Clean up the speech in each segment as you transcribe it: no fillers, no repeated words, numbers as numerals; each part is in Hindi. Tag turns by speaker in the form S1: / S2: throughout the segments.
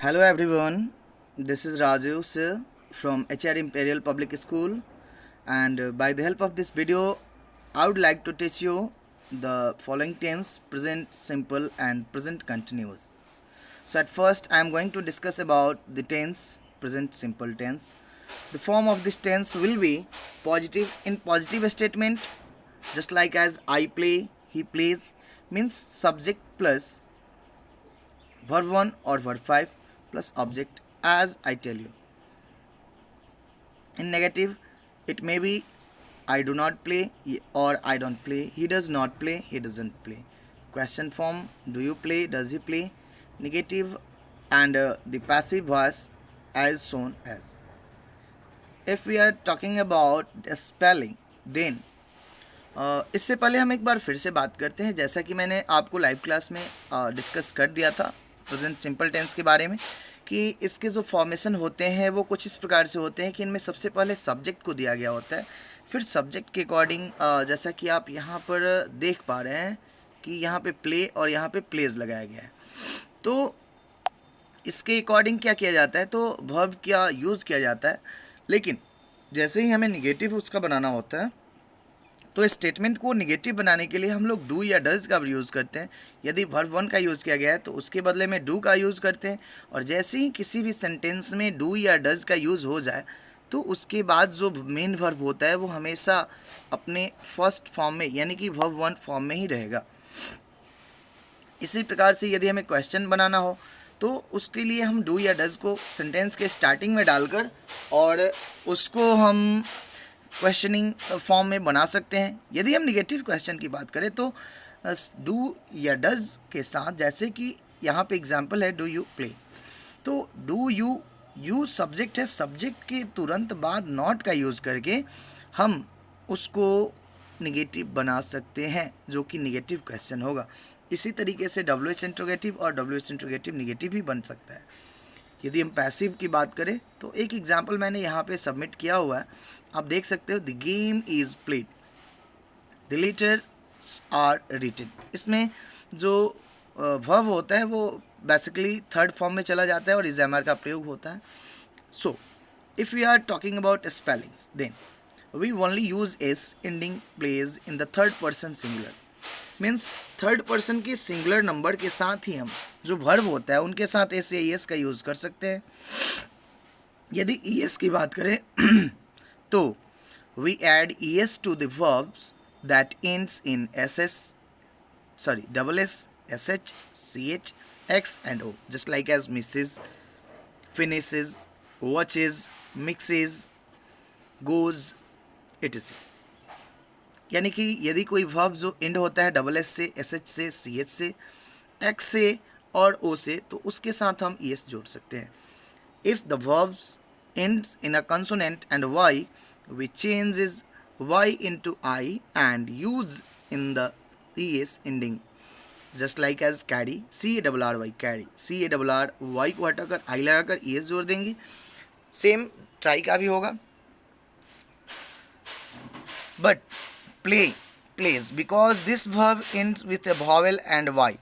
S1: Hello everyone, this is Raju sir from HR Imperial Public School, and by the help of this video I would like to teach you the following tense: present simple and present continuous. So at first I am going to discuss about the tense present simple tense. The form of this tense will be positive. In positive statement, just like as I play, he plays, means subject plus verb 1 or verb 5 plus object, as I tell you. In negative, it may be I do not play or I don't play, he does not play, he doesn't play. Question form: do you play, does he play? Negative, and the passive voice as shown as. If we are talking about spelling, then इससे पहले हम एक बार फिर से बात करते हैं, जैसा कि मैंने आपको लाइव क्लास में डिस्कस कर दिया था प्रेजेंट सिंपल टेंस के बारे में, कि इसके जो फॉर्मेशन होते हैं वो कुछ इस प्रकार से होते हैं कि इनमें सबसे पहले सब्जेक्ट को दिया गया होता है, फिर सब्जेक्ट के अकॉर्डिंग जैसा कि आप यहाँ पर देख पा रहे हैं कि यहाँ पे प्ले और यहाँ पे प्लेज लगाया गया है, तो इसके अकॉर्डिंग क्या किया जाता है, तो वर्ब क्या यूज़ किया जाता है। लेकिन जैसे ही हमें निगेटिव उसका बनाना होता है, तो स्टेटमेंट को निगेटिव बनाने के लिए हम लोग डू या डज का यूज़ करते हैं। यदि वर्ब 1 का यूज़ किया गया है तो उसके बदले में डू का यूज़ करते हैं, और जैसे ही किसी भी सेंटेंस में डू या डज का यूज़ हो जाए तो उसके बाद जो मेन वर्ब होता है वो हमेशा अपने फर्स्ट फॉर्म में, यानी कि वर्ब 1 फॉर्म में ही रहेगा। इसी प्रकार से यदि हमें क्वेश्चन बनाना हो तो उसके लिए हम डू या डज को सेंटेंस के स्टार्टिंग में डालकर और उसको हम क्वेश्चनिंग फॉर्म में बना सकते हैं। यदि हम निगेटिव क्वेश्चन की बात करें तो डू या डज के साथ, जैसे कि यहाँ पे एग्जांपल है डू यू प्ले, तो डू यू सब्जेक्ट है, सब्जेक्ट के तुरंत बाद नॉट का यूज़ करके हम उसको निगेटिव बना सकते हैं, जो कि निगेटिव क्वेश्चन होगा। इसी तरीके से WH इंट्रोगेटिव और WH इंट्रोगेटिव निगेटिव भी बन सकता है। यदि हम पैसिव की बात करें तो एक एग्जांपल मैंने यहाँ पे सबमिट किया हुआ है, आप देख सकते हो। The game is played, the letters are written. इसमें जो वर्ब होता है वो बेसिकली थर्ड फॉर्म में चला जाता है और इज एमआर का प्रयोग होता है। So if we are talking about spellings, then we only use S ending plays in the third person singular. Means third person के सिंगुलर नंबर के साथ ही हम जो वर्ब होता है उनके साथ एस या एस का यूज़ कर सकते हैं। यदि एस की बात करें तो we add S to the verbs that ends in double S, SH, CH, X and O, just like as misses, finishes, watches, mixes, goes, etc. यानी कि यदि कोई वर्ब जो एंड होता है डबल एस से, SH से, CH से, X से और O से, तो उसके साथ हम ES जोड़ सकते हैं। If the verbs ends in a consonant and Y, we changes Y into I and use in the ES ending, just like as carry, CARRY, carry, CARRY को हटाकर I लगाकर ES जोड़ देंगे। सेम ट्राई का भी होगा। But play, plays, because this verb ends with a vowel and Y,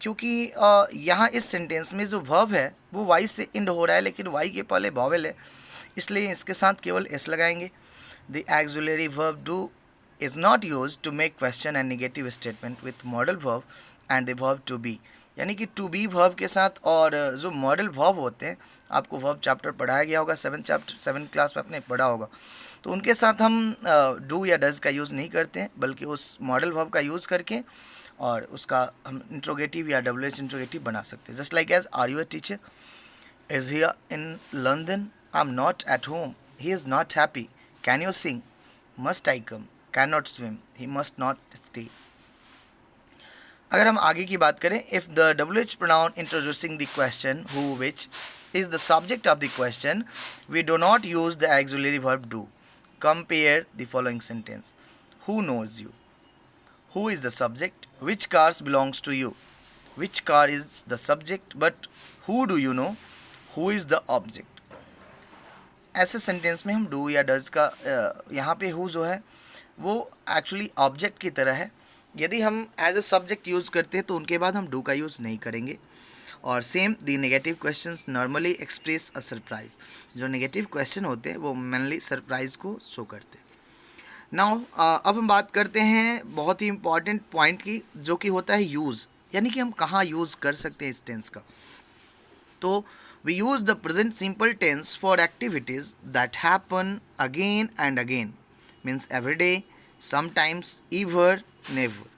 S1: क्योंकि यहाँ इस सेंटेंस में जो वर्ब है वो Y से एंड हो रहा है, लेकिन Y के पहले वॉवेल है, इसलिए इसके साथ केवल S लगाएंगे। The auxiliary verb do is not use to make question and negative statement with modal verb and the verb to be, यानी कि टू बी वर्ब के साथ और जो मॉडल वर्ब होते हैं, आपको वर्ब चैप्टर पढ़ाया गया होगा, 7 क्लास में आपने पढ़ा होगा, तो उनके साथ हम डू या डज का यूज़ नहीं करते हैं, बल्कि उस मॉडल वर्ब का यूज़ करके और उसका हम इंट्रोगेटिव या WH इंट्रोगेटिव बना सकते हैं। Just like as are you a teacher, is here in London, I am not at home, he is not happy, can you sing, must I come, can not swim, he must not stay. अगर हम आगे की बात करें, if the WH pronoun introducing the question who which is the subject of the question, we do not use the auxiliary verb do. Compare the following sentence. Who knows you? Who is the subject? Which cars belongs to you? Which car is the subject, but who do you know? Who is the object? ऐसे सेंटेंस में हम डू या डज का यहाँ पे हु जो है वो एक्चुअली ऑब्जेक्ट की तरह है। यदि हम एज ए सब्जेक्ट यूज़ करते हैं तो उनके बाद हम डू का यूज़ नहीं करेंगे। और same the negative questions normally express a surprise. जो नेगेटिव क्वेश्चन होते हैं वो मेनली सरप्राइज को शो करते हैं। नाउ अब हम बात करते हैं बहुत ही इंपॉर्टेंट पॉइंट की, जो कि होता है यूज़, यानी कि हम कहाँ यूज़ कर सकते हैं इस टेंस का। तो we use the present simple tense for activities that happen again and again, means every day, sometimes, ever, never.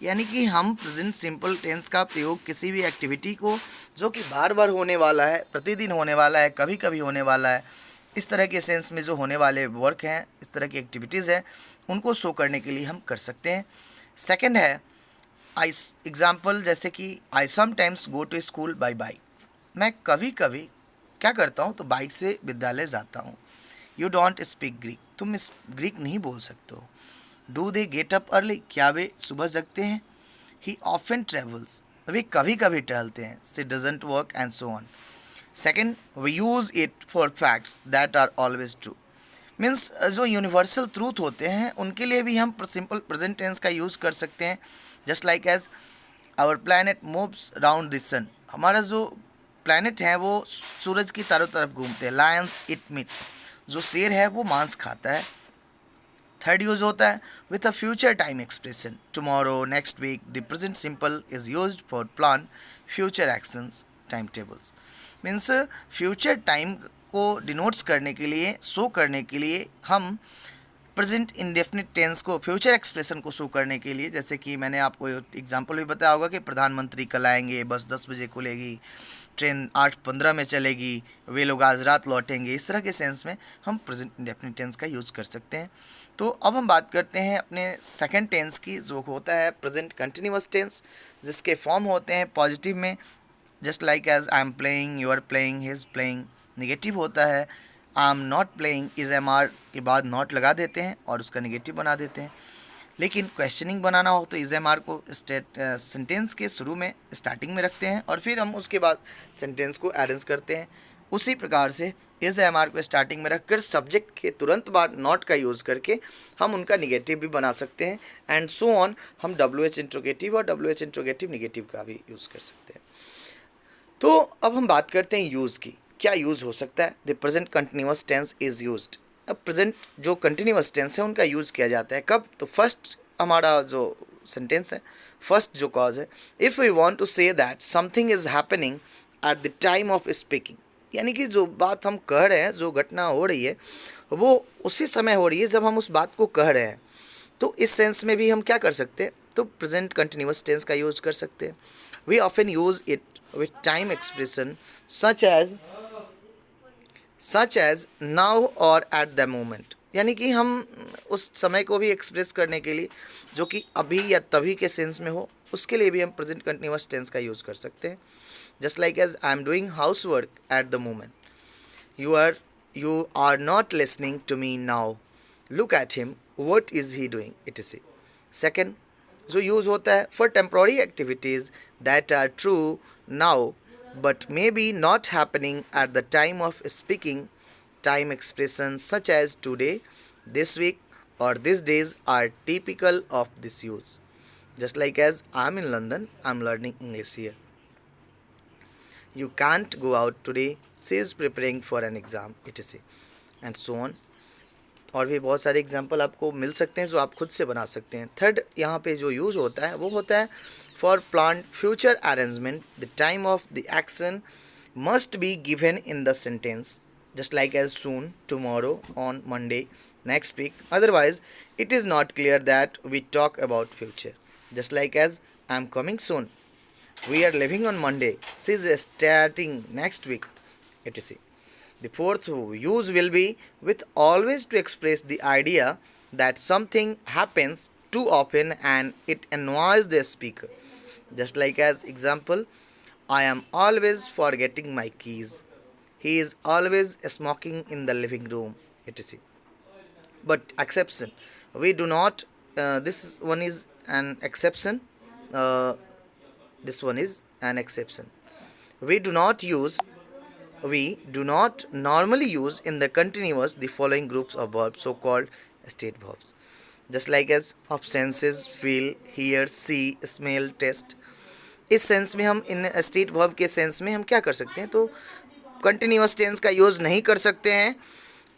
S1: यानी कि हम प्रेजेंट सिंपल टेंस का प्रयोग किसी भी एक्टिविटी को जो कि बार बार होने वाला है, प्रतिदिन होने वाला है, कभी कभी होने वाला है, इस तरह के सेंस में जो होने वाले वर्क हैं, इस तरह की एक्टिविटीज़ हैं, उनको शो करने के लिए हम कर सकते हैं। सेकंड है आई एग्ज़ाम्पल, जैसे कि I sometimes go to school by bike. मैं कभी कभी क्या करता हूँ, तो बाइक से विद्यालय जाता हूँ। यू डोंट स्पीक ग्रीक, तुम इस ग्रीक नहीं बोल सकते हो। Do they get up early, क्या वे सुबह जगते हैं। ही ऑफन ट्रेवल्स, वे कभी कभी टहलते हैं। She doesn't work and so on. Second, we use it for facts that are always true, means जो यूनिवर्सल ट्रूथ होते हैं उनके लिए भी हम सिंपल प्रेजेंट टेंस का यूज़ कर सकते हैं। Just like as our planet moves round the sun, हमारा जो प्लैनेट है वो सूरज की चारों तरफ घूमते हैं। लायंस इट मीट, जो शेर है वो मांस खाता है। थर्ड यूज होता है with a future time expression, tomorrow, next week. The present simple is used for plan future actions, time tables. Means future time को डिनोट्स करने के लिए, शो करने के लिए हम प्रेजेंट इंडेफिनिट टेंस को, फ्यूचर एक्सप्रेशन को शो करने के लिए, जैसे कि मैंने आपको एग्जांपल भी बताया होगा कि प्रधानमंत्री कल आएंगे, बस 10 बजे खुलेगी, ट्रेन 8:15 में चलेगी, वे लोग आज रात लौटेंगे, इस तरह के सेंस में हम प्रेजेंट इंडेफिनिट टेंस का यूज़ कर सकते हैं। तो अब हम बात करते हैं अपने सेकंड टेंस की, जो होता है प्रेजेंट कंटिन्यूअस टेंस, जिसके फॉर्म होते हैं पॉजिटिव में, just like as I am playing, you are playing, he is playing. Negative होता है I am not playing, is am are के बाद नॉट लगा देते हैं और उसका निगेटिव बना देते हैं। लेकिन क्वेश्चनिंग बनाना हो तो इज एम आर को सेंटेंस के शुरू में, स्टार्टिंग में रखते हैं और फिर हम उसके बाद सेंटेंस को अरेंज करते हैं। उसी प्रकार से इज एम आर को स्टार्टिंग में रखकर सब्जेक्ट के तुरंत बाद नॉट का यूज़ करके हम उनका निगेटिव भी बना सकते हैं, एंड सो ऑन। हम डब्ल्यू एच इंट्रोगेटिव और डब्ल्यू एच इंट्रोगेटिव निगेटिव का भी यूज़ कर सकते हैं। तो अब हम बात करते हैं यूज़ की, क्या यूज़ हो सकता है। The present continuous tense is used. अब प्रेजेंट जो कंटिन्यूअस टेंस है उनका यूज़ किया जाता है कब, तो फर्स्ट हमारा जो सेंटेंस है, फर्स्ट जो कॉज है, if we want to say that something is happening at the time of speaking, यानी कि जो बात हम कह रहे हैं, जो घटना हो रही है, वो उसी समय हो रही है जब हम उस बात को कह रहे हैं। तो इस सेंस में भी हम क्या कर सकते हैं, तो प्रेजेंट कंटिन्यूअस टेंस का यूज़ कर सकते हैं। We often use it with time expression such as now or at the moment, यानी कि हम उस समय को भी एक्सप्रेस करने के लिए जो कि अभी या तभी के सेंस में हो, उसके लिए भी हम प्रेजेंट कंटिन्यूअस टेंस का यूज़ कर सकते हैं। Just like as I am doing house work at the moment, you are not listening to me now, look at him, what is he doing, it is. Second जो यूज़ होता है for temporary activities that are true now but maybe not happening at the time of speaking, time expressions such as today, this week or these days are typical of this use. Just like as I'm in London, I'm learning English here. You can't go out today, she is preparing for an exam, etc. and so on. और भी बहुत सारे एग्जाम्पल आपको मिल सकते हैं जो आप खुद से बना सकते हैं। थर्ड यहाँ पे जो यूज़ होता है वो होता है for plan future arrangement, the time of the action must be given in the sentence, just like as soon, tomorrow, on Monday, next week, otherwise it is not clear that we talk about future. Just like as I am coming soon, we are living on Monday, she is starting next week, etc. The fourth use will be with always to express the idea that something happens too often and it annoys the speaker. Just like as example, I am always forgetting my keys. He is always smoking in the living room, etc. But exception, we do not. This one is an exception. Uh, this one is an exception. We do not use we do not normally use in the continuous the following groups of verbs, so called state verbs. Just like as of senses, feel, hear, see, smell, taste. इस सेंस में हम, इन स्टेट वर्ब के सेंस में हम क्या कर सकते हैं, तो कंटिन्यूअस टेंस का यूज़ नहीं कर सकते हैं.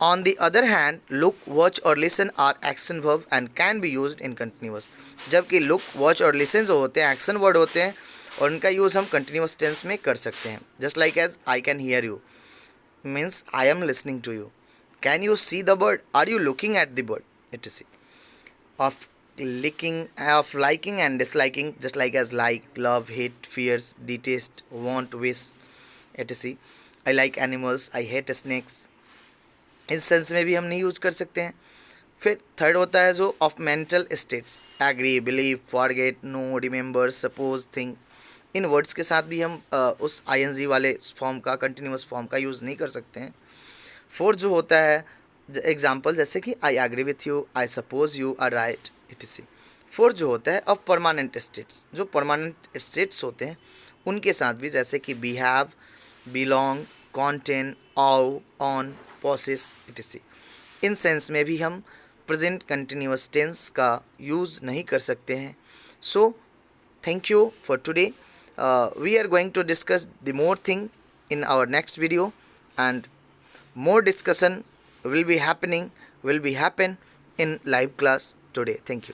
S1: On the other hand, look, watch और listen are action verb and can be used in continuous. जबकि लुक, वॉच और लिसन जो होते हैं एक्शन वर्ड होते हैं और उनका यूज़ हम कंटिन्यूअस टेंस में कर सकते हैं. Just like as I can hear you means I am listening to you. Can you see the bird, are you looking at the bird, etc. Of liking and disliking, just like as like, love, hate, fears, detest, want, wish, etc. I like animals, I hate snakes. इस सेंस में भी हम नहीं यूज कर सकते हैं. फिर थर्ड होता है जो of mental states, agree, believe, forget, know, remember, suppose, think. इन वर्ड्स के साथ भी हम उस आईएनजी वाले फॉर्म का, कंटिन्यूअस फॉर्म का यूज़ नहीं कर सकते हैं. फोर्थ जो होता है एग्जाम्पल, जैसे कि I agree with you, I suppose you are right, etc. Fourth जो होता है ऑफ परमानेंट स्टेट्स, जो परमानेंट स्टेट्स होते हैं उनके साथ भी, जैसे कि बिहेव, बिलोंग, कॉन्टेन, आउ, ऑन, पॉसेस, etc. इन सेंस में भी हम प्रेजेंट कंटिन्यूअस टेंस का यूज़ नहीं कर सकते हैं. So thank you for today. We are going to discuss the more thing in our next video, and more discussion will be happen in live class today. Thank you.